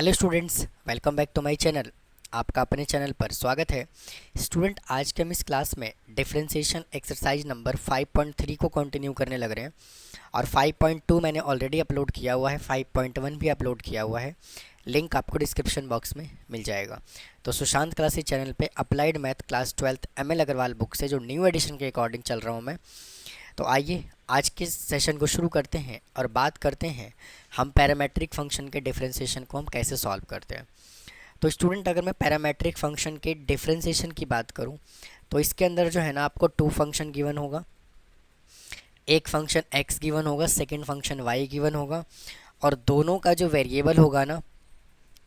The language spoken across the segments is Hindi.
Hello students, welcome back to my channel. आपका अपने चैनल पर स्वागत है। स्टूडेंट, आज के हम इस क्लास में डिफरेंशिएशन एक्सरसाइज नंबर 5.3 को कंटिन्यू करने लग रहे हैं और 5.2 मैंने ऑलरेडी अपलोड किया हुआ है, 5.1 भी अपलोड किया हुआ है। लिंक आपको डिस्क्रिप्शन बॉक्स में मिल जाएगा। तो सुशांत क्लासेस चैनल पे applied math class 12th ML Agrawal book से जो न्यू एडिशन के अकॉर्डिंग चल रहा हूँ मैं। तो आइए आज के सेशन को शुरू करते हैं और बात करते हैं हम पैरामेट्रिक फंक्शन के डिफरेंशिएशन को हम कैसे सॉल्व करते हैं। तो स्टूडेंट, अगर मैं पैरामेट्रिक फंक्शन के डिफरेंशिएशन की बात करूं तो इसके अंदर जो है ना, आपको टू फंक्शन गिवन होगा। एक फंक्शन x गिवन होगा, सेकंड फंक्शन y गिवन होगा, और दोनों का जो वेरिएबल होगा ना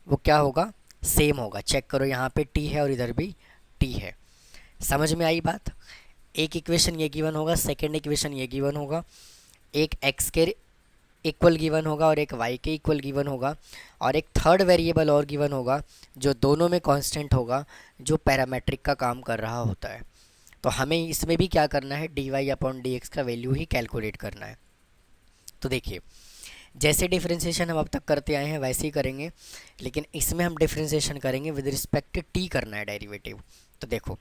वो क्या होगा, सेम होगा। चेक करो, यहाँ पे t है और इधर भी t है। समझ में आई बात? एक इक्वेशन ये गिवन होगा, सेकंड इक्वेशन ये गिवन होगा, एक x के इक्वल गिवन होगा और एक y के इक्वल गिवन होगा, और एक थर्ड वेरिएबल और गिवन होगा जो दोनों में कांस्टेंट होगा, जो पैरामेट्रिक का काम कर रहा होता है। तो हमें इसमें भी क्या करना है, dy/dx का वैल्यू ही कैलकुलेट करना है। तो देखिए, जैसे डिफरेंशिएशन हम अब तक करते आए हैं वैसे ही करेंगे, लेकिन इसमें हम डिफरेंशिएशन करेंगे विद रिस्पेक्ट t करना है, डेरिवेटिव। तो देखो,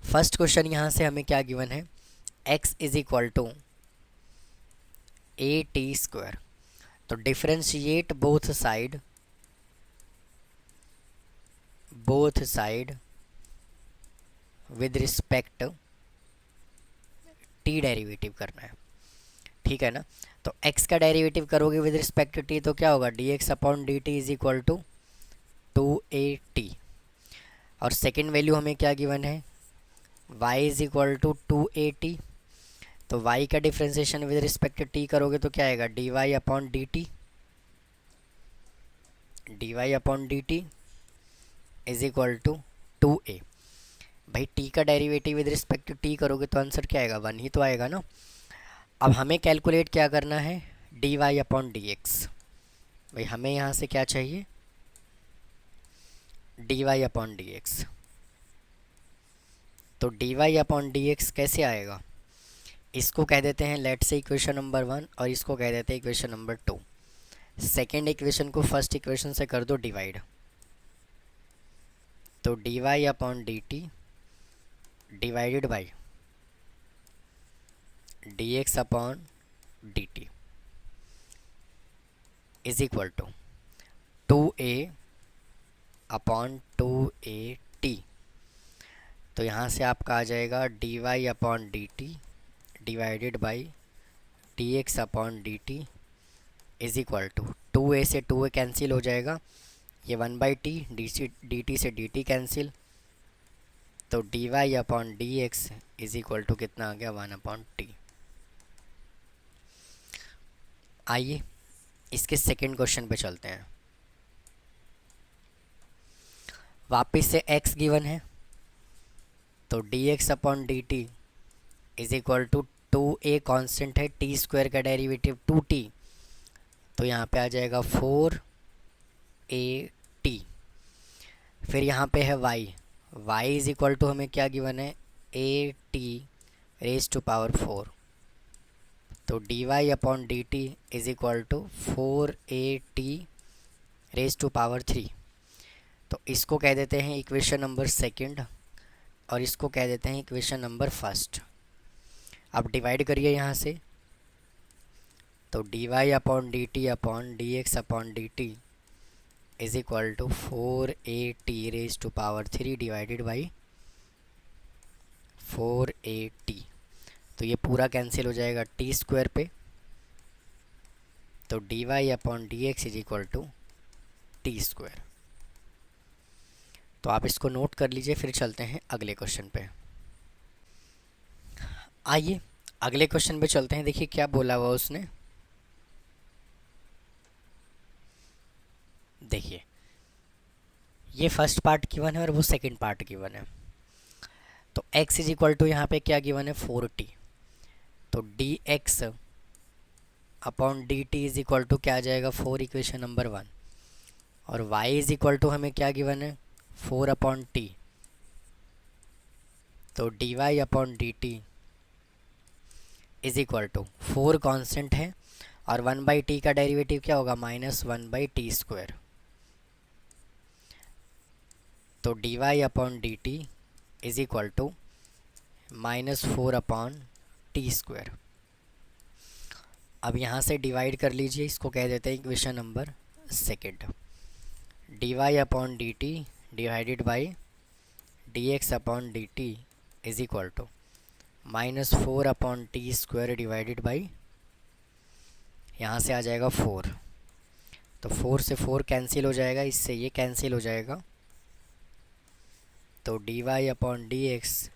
फर्स्ट क्वेश्चन यहाँ से हमें क्या गिवन है, x is equal to a/t²। तो differentiate both side with respect t derivative करना है, ठीक है ना। तो x का डेरिवेटिव करोगे विद रिस्पेक्ट t तो क्या होगा, dx/dt is equal to 2at। और सेकेंड वैल्यू हमें क्या गिवन है, y is equal to 2at। तो y का डिफरेंशिएशन विद रिस्पेक्ट t करोगे तो क्या आएगा, dy/dt is equal to 2a। भाई t का डेरिवेटिव विद रिस्पेक्ट t करोगे तो आंसर क्या आएगा, 1 ही तो आएगा ना। अब हमें कैलकुलेट क्या करना है, dy/dx। भाई हमें यहाँ से क्या चाहिए, dy/dx। तो dy/dx कैसे आएगा, इसको कह देते हैं लेट से इक्वेशन नंबर 1 और इसको कह देते हैं इक्वेशन नंबर 2। सेकेंड इक्वेशन को फर्स्ट इक्वेशन से कर दो डिवाइड। तो dy/dt divided by dx/dt is equal to 2a/2at। तो यहाँ से आपका आ जाएगा dy/dt divided by dx/dt is equal to 2a से 2a कैंसिल हो जाएगा, ये 1/t, dt से dt कैंसिल। तो dy/dx इज इक्वल टू कितना आ गया, 1/t। आइए इसके सेकेंड क्वेश्चन पे चलते हैं। वापस से x गिवन है, तो dx/dt is equal to 2a constant है, t² का डेरिवेटिव 2t, तो यहाँ पे आ जाएगा 4at। फिर यहाँ पे है y इज इक्वल टू हमें क्या गिवन है, at⁴। तो dy/dt is equal to 4at⁴। तो इसको कह देते हैं इक्वेशन नंबर सेकंड और इसको कह देते हैं इक्वेशन नंबर फर्स्ट। अब डिवाइड करिए यहाँ से, तो dy/dt/dx/dt is equal to 4at⁴ divided by 4at। तो ये पूरा कैंसिल हो जाएगा t² पे। तो dy/dx is equal to t²। तो आप इसको नोट कर लीजिए, फिर चलते हैं अगले क्वेश्चन पे। आइए अगले क्वेश्चन पे चलते हैं। देखिए क्या बोला हुआ उसने, देखिए ये फर्स्ट पार्ट गिवन है और वो सेकंड पार्ट गिवन है। तो x इज इक्वल टू यहाँ पे क्या गिवन है, 4t। तो dx/dt इज इक्वल टू क्या आ जाएगा, 4 इक्वेशन नंबर 1। और y इज इक्वल टू हमें क्या गिवन है, 4/t। तो dy/dt is equal to 4 constant है और 1/t का डेरिवेटिव क्या होगा, -1/t²। तो D Y upon D T is equal to -4 upon T square. अब यहाँ से डिवाइड कर लीजिए, इसको कह देते हैं equation number second. D Y upon D T divided by D x upon D T is equal to -4 upon T square divided by, यहाँ से आ जाएगा 4, तो 4 से 4 कैंसिल हो जाएगा, इससे ये कैंसिल हो जाएगा, तो D Y upon D x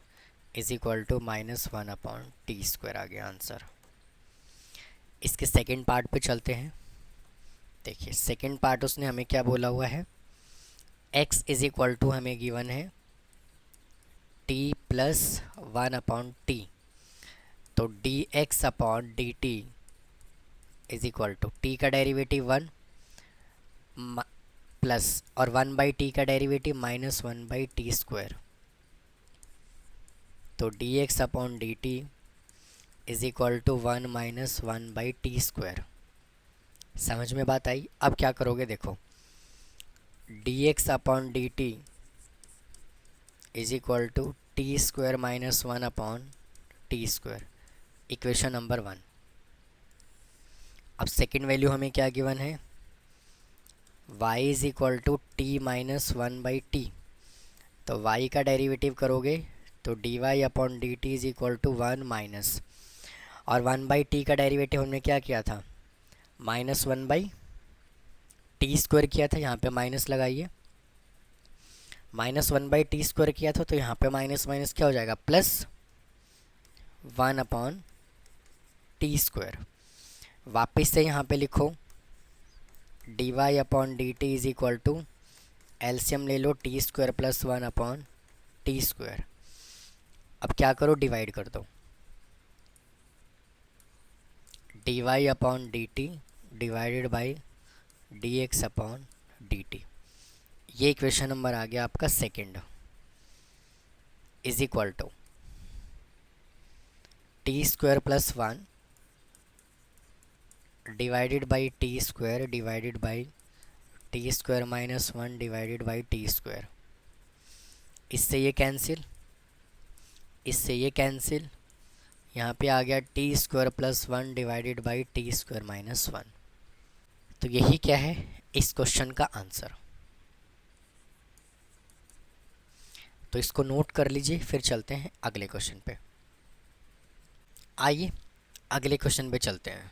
is equal to -1 upon T square आ गया आंसर। इसके सेकंड पार्ट पे चलते हैं। देखिए सेकंड पार्ट उसने हमें क्या बोला हुआ है, x इज इक्वल टू हमें गिवन है t प्लस 1 अपॉन टी, तो D x upon D T is equal to T का डेरिवेटिव 1 प्लस और 1 बाई टी का डेरिवेटिव -1 बाई टी स्क्वायर, तो D x upon D T is equal to 1 minus 1 by T square. समझ में बात आई? अब क्या करोगे, देखो D x upon D T is equal to T square minus 1 upon T square, equation number 1। अब सेकेंड वैल्यू हमें क्या गिवन है, y is equal to t minus 1 by t, तो y का डेरिवेटिव करोगे तो D Y upon D T is equal to 1 minus, और 1 बाई टी का डेरिवेटिव हमने क्या किया था, -1 बाई टी स्क्वायर किया था, यहाँ पे माइनस लगाइए, -1 बाई टी स्क्वायर किया था, तो यहाँ पे माइनस माइनस क्या हो जाएगा, +1 अपॉन टी स्क्वायर। वापस से यहाँ पे लिखो D Y upon D T is equal to, LCM ले लो T square plus 1 upon T square. अब क्या करो, डिवाइड कर दो, D Y upon D T divided by D x upon D T, ये इक्वेशन नंबर आ गया आपका second, is equal to T square plus 1 divided by T square divided by T square minus 1 divided by T square. इससे ये कैंसिल, इससे ये कैंसिल, यहाँ पे आ गया T square plus 1 divided by T square minus 1। तो यही क्या है इस क्वेश्चन का आंसर। तो इसको नोट कर लीजिए, फिर चलते हैं अगले क्वेश्चन पे। आइए अगले क्वेश्चन पे चलते हैं।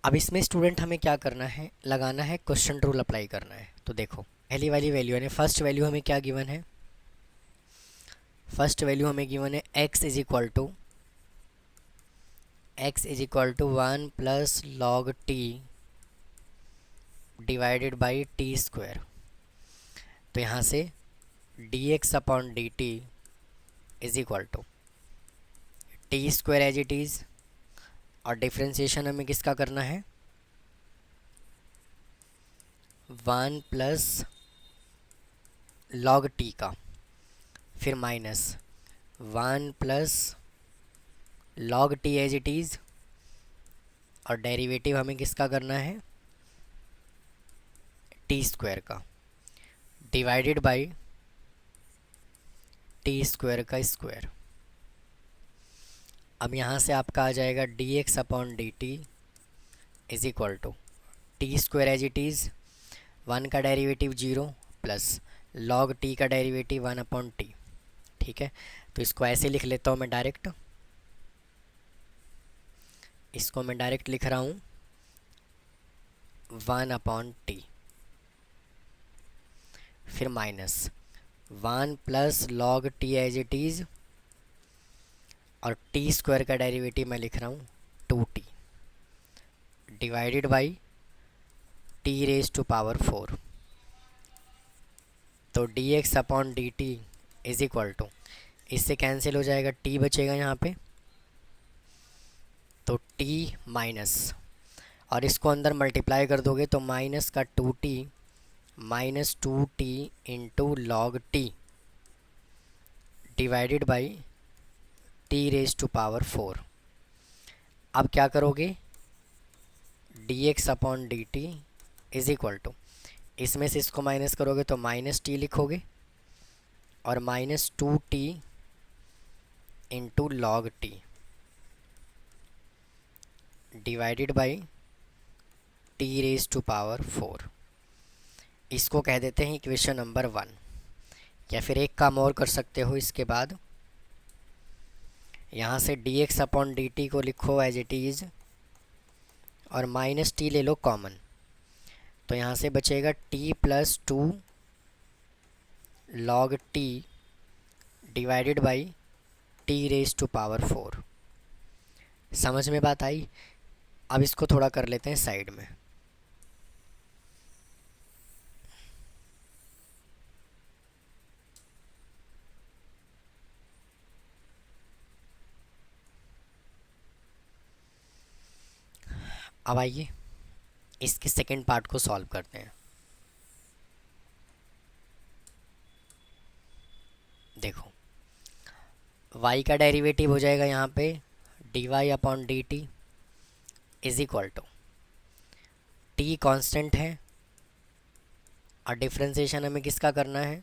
अब इसमें स्टूडेंट हमें क्या करना है, लगाना है क्वेश्चन रूल अप्लाई करना है। तो देखो पहली वाली वैल्यू यानी फर्स्ट वैल्यू हमें क्या गिवन है, फर्स्ट वैल्यू हमें गिवन है x is equal to 1 plus log t divided by T square. तो यहाँ से d x upon D T is equal to T square as it is, और डिफ्रेंशिएशन हमें किसका करना है, 1 प्लस लॉग टी का, फिर minus 1 plus log t as it is, और डेरिवेटिव हमें किसका करना है, टी स्क्वायर का, डिवाइडेड बाई टी स्क्वायर का स्क्वायर। अब यहाँ से आपका आ जाएगा d x upon D T is equal to T square as it is, 1 का डेरिवेटिव 0 प्लस लॉग टी का डेरिवेटिव 1 अपॉन टी। ठीक है, तो इसको ऐसे लिख लेता हूँ मैं डायरेक्ट, इसको मैं डायरेक्ट लिख रहा हूँ 1 अपॉन टी, फिर minus 1 plus log t as it is, और टी स्क्वायर का डेरिवेटिव मैं लिख रहा हूँ 2t divided by t raise to power 4। तो D x upon D T is equal to, इससे कैंसिल हो जाएगा, t बचेगा यहाँ पे, तो t माइनस, और इसको अंदर मल्टीप्लाई कर दोगे तो माइनस का 2t minus 2t into log t divided by t raise to power 4। अब क्या करोगे, d x upon D T is equal to, इसमें से इसको माइनस करोगे तो माइनस टी लिखोगे और minus 2t into log t divided by t raise to power 4। इसको कह देते हैं इक्वेशन नंबर 1। या फिर एक काम और कर सकते हो इसके बाद, यहाँ से dx अपॉन dt को लिखो एज इट इज़ और माइनस टी ले लो कॉमन, तो यहाँ से बचेगा t plus 2 log t divided by t raise to power 4। समझ में बात आई? अब इसको थोड़ा कर लेते हैं साइड में। अब आइए इसके सेकंड पार्ट को सॉल्व करते हैं। देखो y का डेरिवेटिव हो जाएगा यहाँ पे dy upon D T is equal to t constant है और डिफ्रेंसिएशन हमें किसका करना है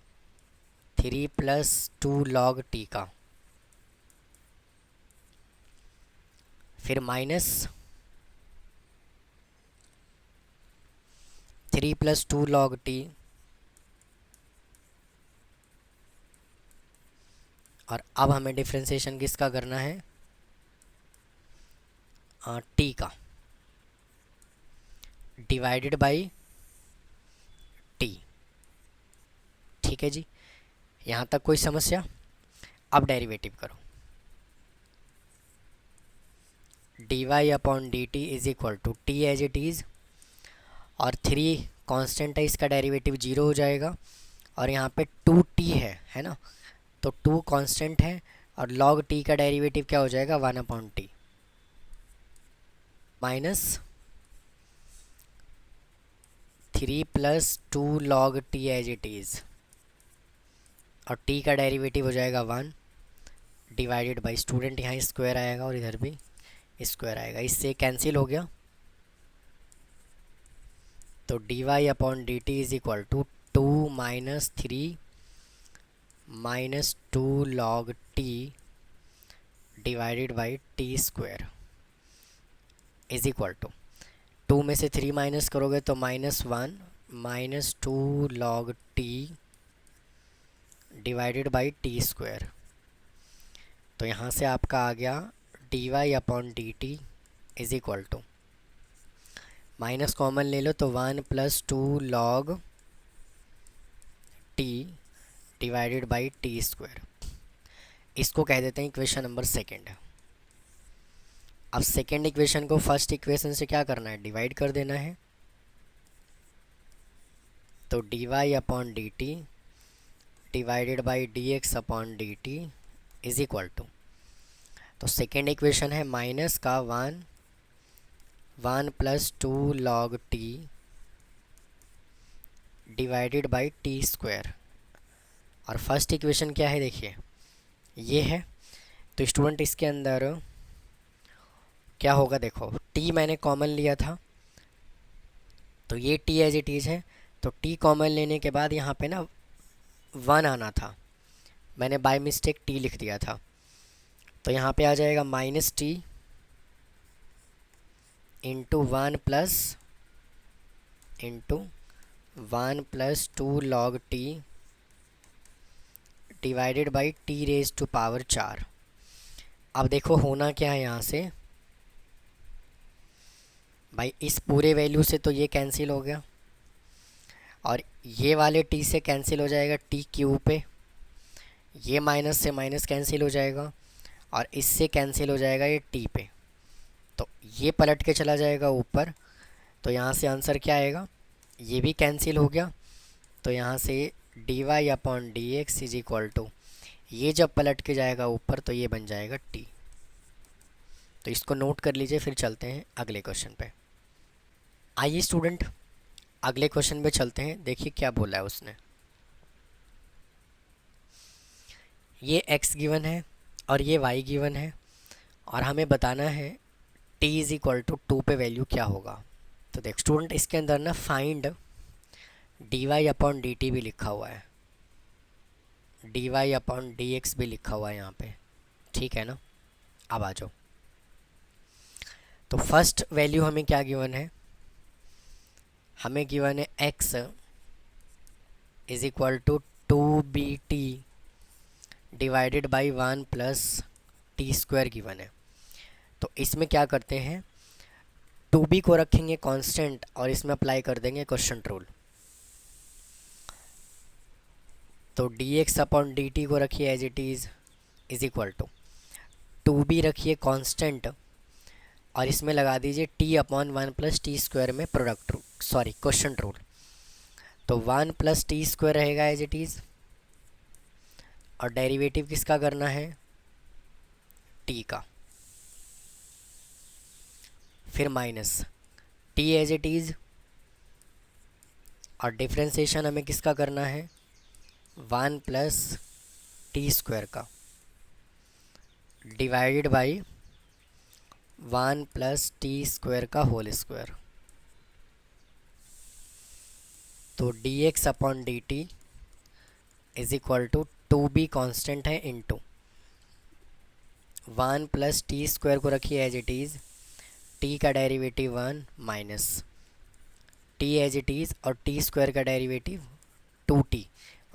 3 प्लस 2 लॉग टी का, फिर माइनस 3 प्लस 2 लॉग टी और अब हमें डिफ्रेंसिएशन किसका करना है टी का डिवाइडेड बाई टी। ठीक है जी, यहाँ तक कोई समस्या? अब डेरिवेटिव करो d Y upon D T is equal to t as it is और 3 कांस्टेंट है, इसका डेरिवेटिव 0 हो जाएगा और यहाँ पे 2t है ना, तो 2 कांस्टेंट है और log t का डेरिवेटिव क्या हो जाएगा 1 upon t minus 3 plus 2 log t as it is और t का डेरिवेटिव हो जाएगा 1 डिवाइडेड बाई स्टूडेंट, यहाँ स्क्वायर आएगा और इधर भी स्क्वायर आएगा, इससे कैंसिल हो गया। तो D Y upon D T is equal to 2 minus 3 minus 2 log t divided by T square is equal to 2 में से 3 माइनस करोगे तो -1 minus 2 log t divided by T square. तो यहाँ से आपका आ गया d Y upon D T is equal to, minus common ले लो तो 1 plus 2 log t divided by T square. इसको कह देते हैं इक्वेशन नंबर सेकंड। अब सेकंड इक्वेशन को फर्स्ट इक्वेशन से क्या करना है, डिवाइड कर देना है। तो D Y upon D T divided by D x upon D T is equal to, तो सेकेंड इक्वेशन है माइनस का 1 plus 2 log t divided by T square और फर्स्ट इक्वेशन क्या है देखिए ये है। तो स्टूडेंट इसके अंदर क्या होगा, देखो t मैंने कॉमन लिया था तो ये t एज इट इज़ है, तो t कॉमन लेने के बाद यहाँ पे ना 1 आना था, मैंने बाय मिस्टेक t लिख दिया था, तो यहाँ पे आ जाएगा minus t into 1 plus 2 log t divided by t raise to power 4। अब देखो होना क्या है, यहाँ से भाई इस पूरे वैल्यू से तो ये कैंसिल हो गया और ये वाले t से कैंसिल हो जाएगा t क्यूब पे, ये माइनस से माइनस कैंसिल हो जाएगा और इससे कैंसिल हो जाएगा ये t पे, तो ये पलट के चला जाएगा ऊपर, तो यहाँ से आंसर क्या आएगा, ये भी कैंसिल हो गया, तो यहाँ से d Y upon D x is equal to, ये जब पलट के जाएगा ऊपर तो ये बन जाएगा t। तो इसको नोट कर लीजिए, फिर चलते हैं अगले क्वेश्चन पे। आइए स्टूडेंट अगले क्वेश्चन पे चलते हैं, देखिए क्या बोला है उसने। ये x गिवन है और ये y गिवन है और हमें बताना है t इज इक्वल टू 2 पे वैल्यू क्या होगा। तो देख स्टूडेंट इसके अंदर ना find d Y upon D t भी लिखा हुआ है, d Y upon D x भी लिखा हुआ है यहाँ पे, ठीक है ना। अब आ जाओ, तो फर्स्ट वैल्यू हमें क्या गिवन है, हमें गिवन है x is equal to 2bt divided by 1 plus t square given है। तो इसमें क्या करते हैं, 2b को रखेंगे कांस्टेंट और इसमें अप्लाई कर देंगे क्वेश्चन रूल। तो dx अपॉन dt को रखिए as it is equal to 2b रखिए कांस्टेंट और इसमें लगा दीजिए t upon 1 plus t square में product rule, sorry quotient rule. तो 1 प्लस टी स्क्वायर रहेगा एज इट इज़, और डेरिवेटिव किसका करना है, t का, फिर minus t as it is, और डिफ्रेंशिएशन हमें किसका करना है, 1 प्लस टी स्क्वायर का divided by 1 plus t square का होल स्क्वायर। तो dx upon dt is equal to 2b constant है इंटू 1 प्लस टी स्क्वायर को रखिए एज इट इज़, t का derivative 1 minus t as it is, और t स्क्वायर का डेरिवेटिव 2t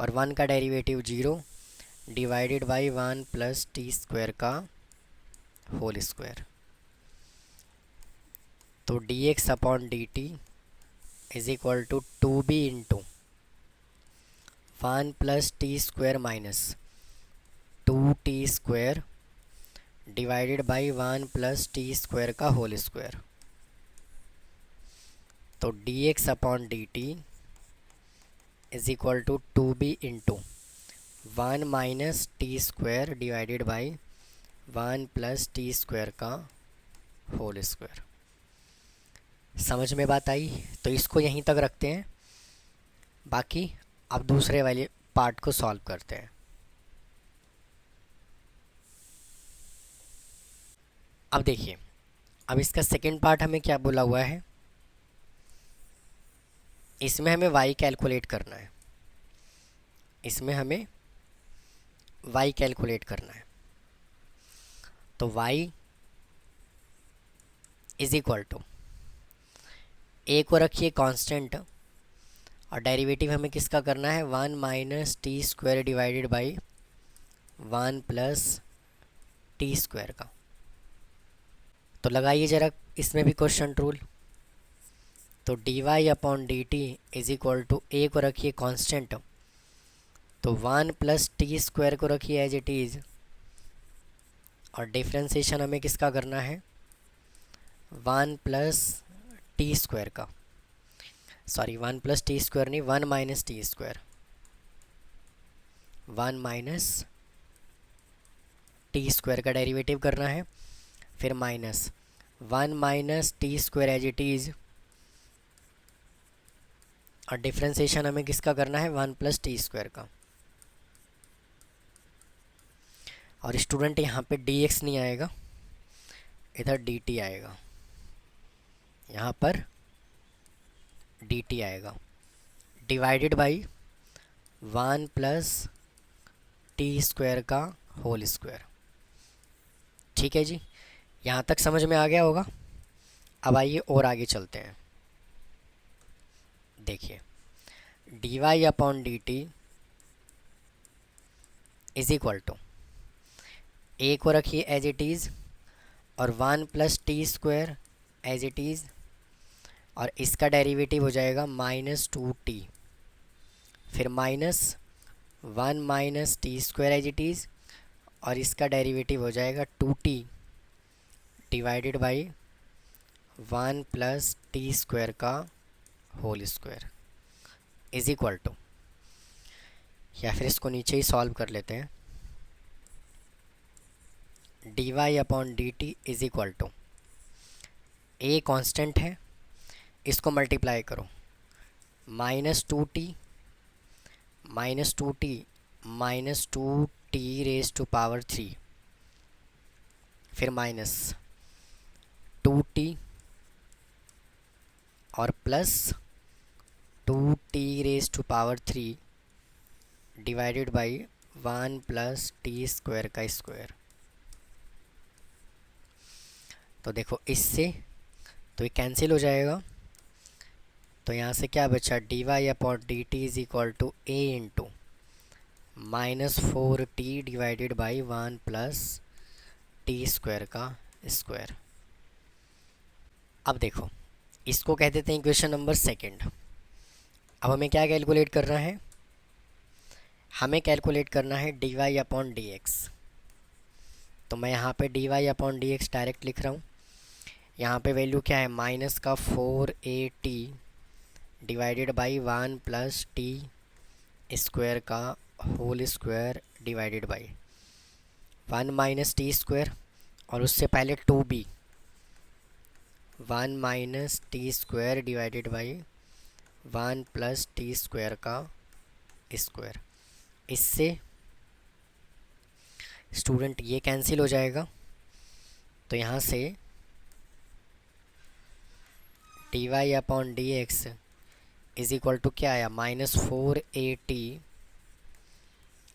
और 1 का derivative 0 divided by 1 plus t square का होल स्क्वायर। तो dx upon dt is equal to 2b into 1 plus t square minus 2t square divided by 1 plus t square का होल स्क्वायर। तो dx upon dt is equal to 2b into 1 minus t square divided by 1 plus t square का होल स्क्वायर। समझ में बात आई, तो इसको यहीं तक रखते हैं, बाकी अब दूसरे वाले पार्ट को सॉल्व करते हैं। अब देखिए, अब इसका सेकंड पार्ट हमें क्या बोला हुआ है, इसमें हमें y कैलकुलेट करना है, इसमें हमें y कैलकुलेट करना है। तो y is equal to, a को रखिए कांस्टेंट और डेरिवेटिव हमें किसका करना है, 1 minus t square divided by 1 plus t square का। तो लगाइए ज़रा इसमें भी क्वेश्चन रूल। तो D Y upon D T is equal to a को रखिए कांस्टेंट, तो 1 प्लस टी स्क्वायर को रखिए एज इट इज़, और डिफ्रेंशिएशन हमें किसका करना है, 1 प्लस टी स्क्वायर का, सॉरी 1 प्लस टी स्क्वायर नहीं, 1 minus t square, 1 minus t square का डेरिवेटिव करना है, फिर minus 1 minus t square as it is, और डिफ्रेंशिएशन हमें किसका करना है, 1 प्लस टी स्क्वायर का। और स्टूडेंट यहाँ पे dx नहीं आएगा, इधर dt आएगा, यहाँ पर dt आएगा divided by 1 plus t square का होल स्क्वायर। ठीक है जी, यहाँ तक समझ में आ गया होगा। अब आइए और आगे चलते हैं। देखिए, d Y upon D T is equal to, a को रखिए एज इट इज़ और 1 plus t square as it is, और इसका डेरिवेटिव हो जाएगा -2t, फिर minus 1 minus t square as it is, और इसका डेरिवेटिव हो जाएगा 2t divided by 1 plus t square का whole square is equal to, या फिर इसको नीचे ही सॉल्व कर लेते हैं। D Y upon D T is equal to, a constant है, इसको मल्टीप्लाई करो, -2t -2t raise to power 3, फिर माइनस 2t और plus 2t⁻³ divided by 1 + t² का स्क्वायर। तो देखो इससे तो ये कैंसिल हो जाएगा, तो यहाँ से क्या बचा, dy/dt is equal to a into -4t divided by 1 + t² का स्क्वायर। अब देखो इसको कह देते हैं इक्वेशन नंबर सेकंड। अब हमें क्या कैलकुलेट करना है, हमें कैलकुलेट करना है dy/dx। तो मैं यहाँ पे dy/dx डायरेक्ट लिख रहा हूँ। यहाँ पे वैल्यू क्या है, -4at डिवाइडेड बाई 1 + t² का whole square divided by 1 - t² और उससे पहले 2b 1 - t² divided by 1 + t² का स्क्वायर। इससे स्टूडेंट ये कैंसिल हो जाएगा, तो यहाँ से dy/dx इज इक्वल टू क्या आया, -4at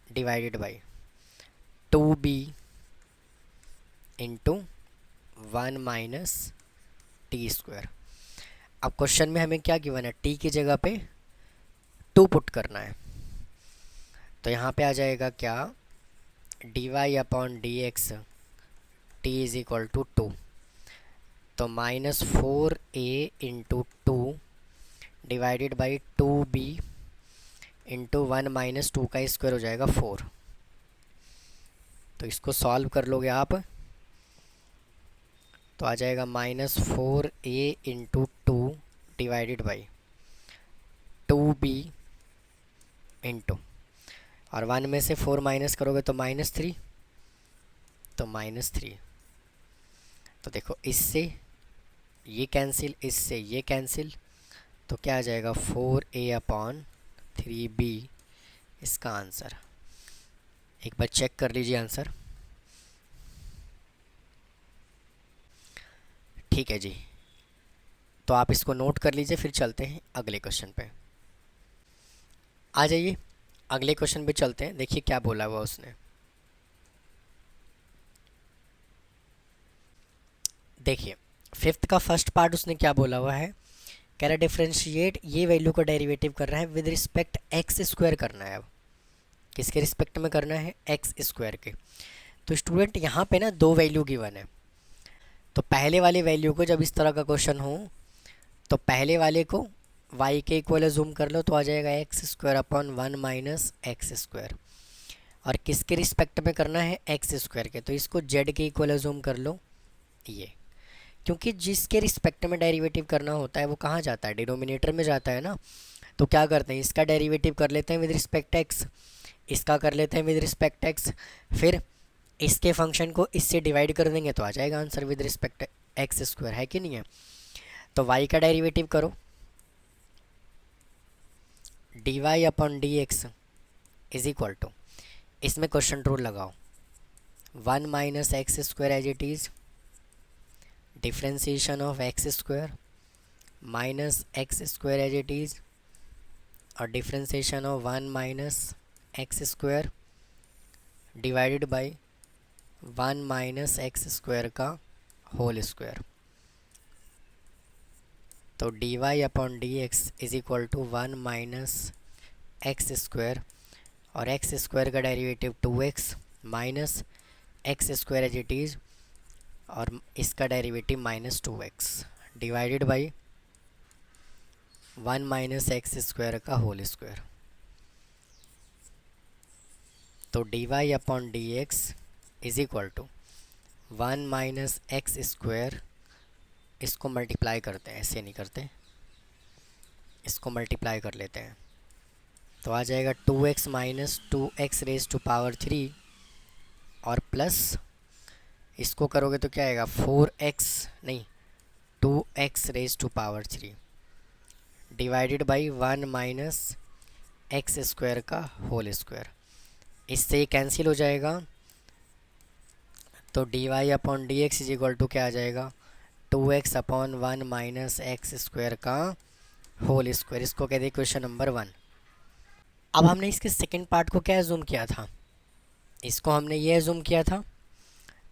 divided by 2b into 1 - t²। अब क्वेश्चन में हमें क्या गिवन है, t की जगह पे 2 पुट करना है। तो यहाँ पे आ जाएगा क्या, dy/dx t is equal to 2। तो -4a into 2 divided by 2b into 1 - 2 का स्क्वायर हो जाएगा 4। तो इसको सॉल्व कर लोगे आप तो आ जाएगा -4a into 2 divided by 2b into, और 1 में से 4 माइनस करोगे तो -3, तो -3। तो देखो इससे ये कैंसिल, इससे ये कैंसिल, तो क्या आ जाएगा 4a/3b इसका आंसर। एक बार चेक कर लीजिए आंसर। ठीक है जी, तो आप इसको नोट कर लीजिए, फिर चलते हैं अगले क्वेश्चन पे। आ जाइए अगले क्वेश्चन पे चलते हैं। देखिए क्या बोला हुआ उसने। देखिए फिफ्थ का फर्स्ट पार्ट उसने क्या बोला हुआ है, कह रहा डिफ्रेंशिएट, ये वैल्यू का डेरिवेटिव कर रहा है विद रिस्पेक्ट x² करना है। अब किसके रिस्पेक्ट में करना है, x² के। तो स्टूडेंट यहाँ पे ना 2 वैल्यू गिवन है, तो पहले वाले वैल्यू को जब इस तरह का क्वेश्चन हो तो पहले वाले को y के इक्वल जूम कर लो तो आ जाएगा x²/1 - x²। और किसके रिस्पेक्ट में करना है, x² के, तो इसको z के इक्वल जूम कर लो ये, क्योंकि जिसके रिस्पेक्ट में डेरिवेटिव करना होता है वो कहाँ जाता है, डिनोमिनेटर में जाता है ना। तो क्या करते हैं, इसका डेरिवेटिव कर लेते हैं विद रिस्पेक्ट x, इसका कर लेते हैं विद रिस्पेक्ट x, फिर इसके फंक्शन को इससे डिवाइड कर देंगे तो आ जाएगा आंसर विद रिस्पेक्ट x², है कि नहीं है। तो y का डेरिवेटिव करो, dy/dx इज इक्वल टू, इसमें क्वेश्चन रूल लगाओ, 1 - x² as it is, differentiation of x² minus x² as it is, और differentiation of 1 - x² divided by 1 - x² का होल स्क्वायर। तो dy/dx is equal to 1 - x² और x² का derivative 2x minus x² as it is, और इसका derivative -2x divided by 1 - x² का होल स्क्वायर। तो dy/dx is equal to 1 - x², इसको मल्टीप्लाई करते हैं, ऐसे नहीं करते, इसको मल्टीप्लाई कर लेते हैं तो आ जाएगा 2x - 2x⁻³ और प्लस इसको करोगे तो क्या आएगा 4x नहीं 2x⁻³ डिवाइडेड बाई 1 - x² का होल स्क्वायर। इससे ये कैंसिल हो जाएगा, तो dy/dx इज इक्वल टू क्या आ जाएगा 2x/1 - x² का होल स्क्वायर, इसको कहते हैं क्वेश्चन नंबर 1। अब हमने इसके सेकंड पार्ट को क्या एज्यूम किया था, इसको हमने ये एज्यूम किया था,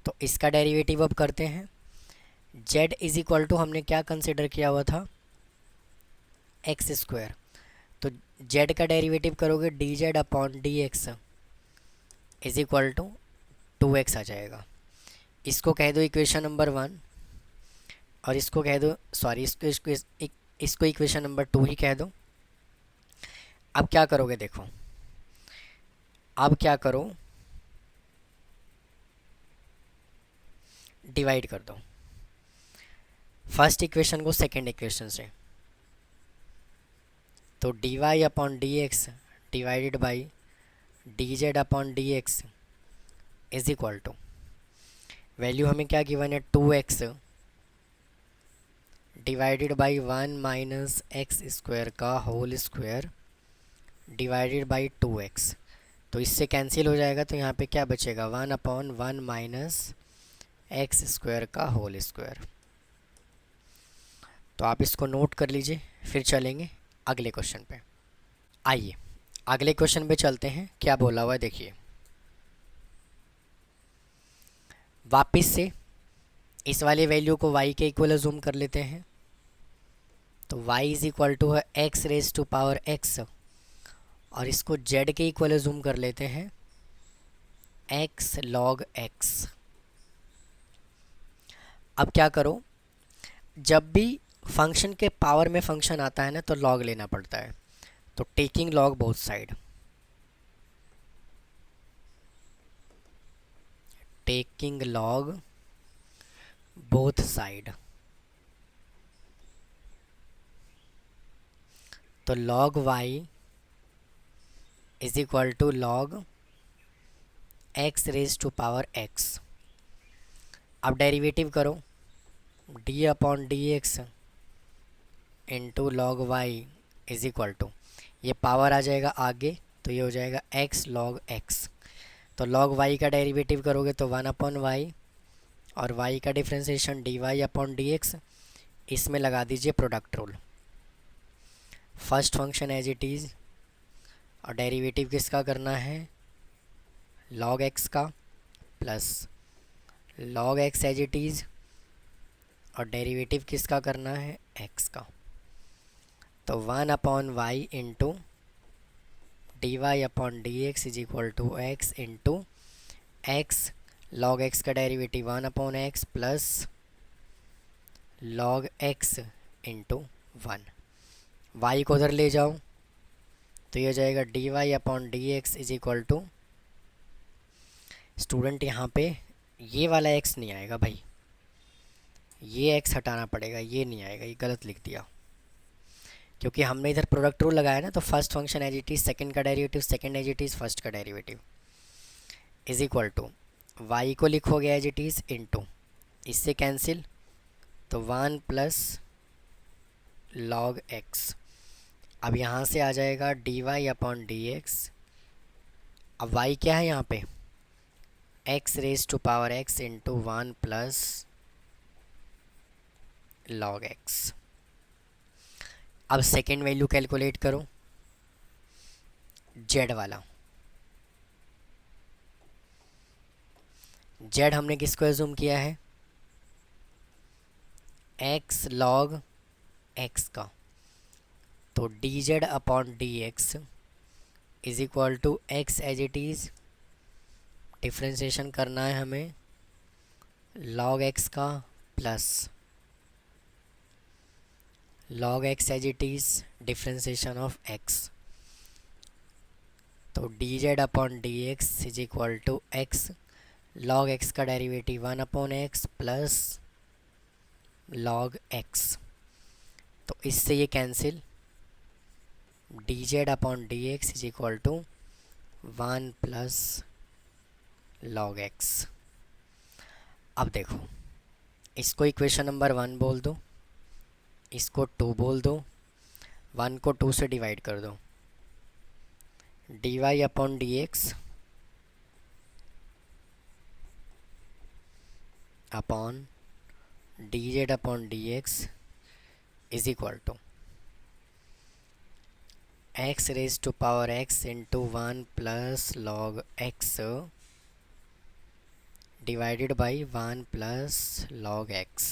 तो इसका डेरिवेटिव अब करते हैं। z इज इक्वल टू हमने क्या कंसिडर किया हुआ था, एक्स स्क्वायर, तो z का डेरिवेटिव करोगे d z upon D x is equal to 2x आ जाएगा। इसको कह दो इक्वेशन नंबर 1, और इसको कह दो, सॉरी इसको इक्वेशन नंबर 2 ही कह दो। अब क्या करोगे देखो, अब क्या करो, डिवाइड कर दो फर्स्ट इक्वेशन को सेकंड इक्वेशन से, तो D Y upon D x divided by d z upon D x is equal to, value हमें क्या गिवन है 2x divided by 1 minus x square का whole square divided by 2x, तो इससे कैंसिल हो जाएगा, तो यहाँ पे क्या बचेगा 1 अपॉन 1 माइनस एक्स स्क्वायर का होल स्क्वायर। तो आप इसको नोट कर लीजिए, फिर चलेंगे अगले क्वेश्चन पे। आइए अगले क्वेश्चन पे चलते हैं, क्या बोला हुआ है देखिए। वापस से इस वाले वैल्यू को y के इक्वल अज्यूम कर लेते हैं, तो y इज इक्वल टू है x raise to power x, और इसको z के इक्वल अज्यूम कर लेते हैं x log x। अब क्या करो, जब भी फंक्शन के पावर में फंक्शन आता है ना तो लॉग लेना पड़ता है, तो taking log both side, taking log both side, तो log y is equal to log x raise to power x। अब डेरिवेटिव करो d upon D x into log y is equal to, ये पावर आ जाएगा आगे, तो ये हो जाएगा x log x, तो log y का डेरिवेटिव करोगे तो 1 अपॉन वाई, और y का differentiation d Y upon D x, इसमें लगा दीजिए product rule, first function as it is, और डेरिवेटिव किसका करना है log x का, plus log x as it is, और डेरिवेटिव किसका करना है x का, तो 1 upon y into d Y upon D x is equal to x into x, log x का derivative 1 upon x plus log x into 1, y को उधर ले जाओ तो ये हो जाएगा d Y upon D x is equal to, student यहाँ पे ये वाला एक्स नहीं आएगा भाई, ये एक्स हटाना पड़ेगा, ये नहीं आएगा, ये गलत लिख दिया, क्योंकि हमने इधर प्रोडक्ट रूल लगाया ना, तो first function as it is, second का derivative second as it is, first का derivative is equal to, y को लिखोगे एज इट इज़ इंटू, इससे कैंसिल, तो 1 प्लस लॉग एक्स, अब यहाँ से आ जाएगा d Y upon D x, अब वाई क्या है यहाँ पे x raise to power x into 1 plus log x. अब सेकेंड वैल्यू कैलकुलेट करो जेड वाला, जेड हमने किसको एज्यूम किया है एक्स लॉग एक्स का, तो d z upon D x is equal to x as it is, differentiation करना है हमें लॉग एक्स का plus log x as it is, differentiation of x, तो d z upon D x is equal to x, log x का derivative 1 upon x plus log x, तो इससे ये cancel, d z upon D x is equal to 1 plus log x। अब देखो इसको इक्वेशन नंबर 1 बोल दो, इसको 2 बोल दो, 1 को 2 से डिवाइड कर दो, D Y upon D x upon d z upon D x is equal to, x raise to power x into 1 plus log x divided by 1 plus log x.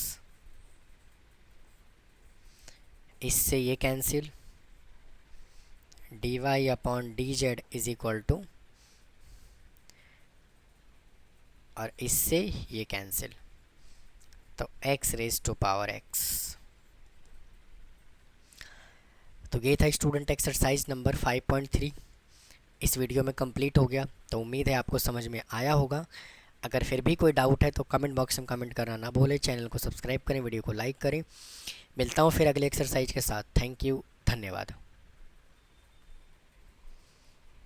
इससे ये cancel, d Y upon d z is equal to, और इससे ये कैंसिल, तो x raise to power x. तो ये था स्टूडेंट एक्सरसाइज नंबर 5.3 इस वीडियो में कंप्लीट हो गया। तो उम्मीद है आपको समझ में आया होगा। अगर फिर भी कोई डाउट है तो कमेंट बॉक्स में कमेंट करना ना भूलें। चैनल को सब्सक्राइब करें, वीडियो को लाइक करें। मिलता हूँ फिर अगले एक्सरसाइज के साथ। थैंक यू, धन्यवाद।